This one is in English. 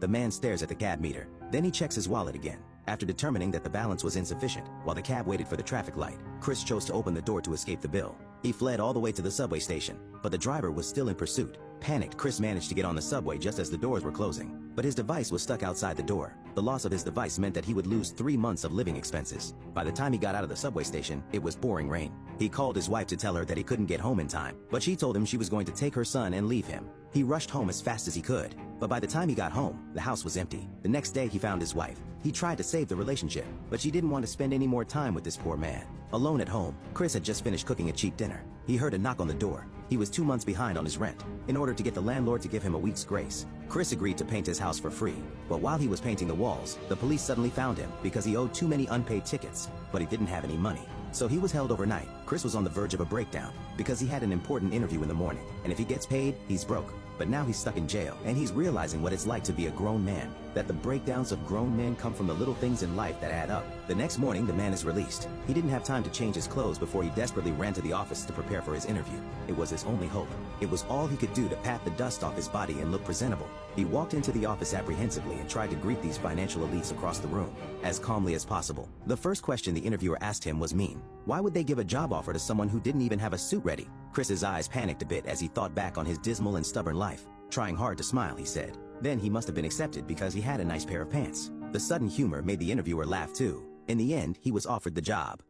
The man stares at the cab meter. Then he checks his wallet again. After determining that the balance was insufficient, while the cab waited for the traffic light, Chris chose to open the door to escape the bill. He fled all the way to the subway station, but the driver was still in pursuit. Panicked, Chris managed to get on the subway just as the doors were closing, but his device was stuck outside the door. The loss of his device meant that he would lose 3 months of living expenses. By the time he got out of the subway station, it was pouring rain. He called his wife to tell her that he couldn't get home in time, but she told him she was going to take her son and leave him. He rushed home as fast as he could, but by the time he got home, the house was empty. The next day he found his wife. He tried to save the relationship, but she didn't want to spend any more time with this poor man. Alone at home, Chris had just finished cooking a cheap dinner. He heard a knock on the door. He was 2 months behind on his rent. In order to get the landlord to give him a week's grace, Chris agreed to paint his house for free. But while he was painting the walls, the police suddenly found him because he owed too many unpaid tickets, but he didn't have any money. So he was held overnight. Chris was on the verge of a breakdown because he had an important interview in the morning, and if he gets paid, he's broke. But now he's stuck in jail, and he's realizing what it's like to be a grown man, that the breakdowns of grown men come from the little things in life that add up. The next morning, the man is released. He didn't have time to change his clothes before he desperately ran to the office to prepare for his interview. It was his only hope. It was all he could do to pat the dust off his body and look presentable. He walked into the office apprehensively and tried to greet these financial elites across the room as calmly as possible. The first question the interviewer asked him was mean. Why would they give a job offer to someone who didn't even have a suit ready? Chris's eyes panicked a bit as he thought back on his dismal and stubborn life. Trying hard to smile, he said. Then he must have been accepted because he had a nice pair of pants. The sudden humor made the interviewer laugh too. In the end, he was offered the job.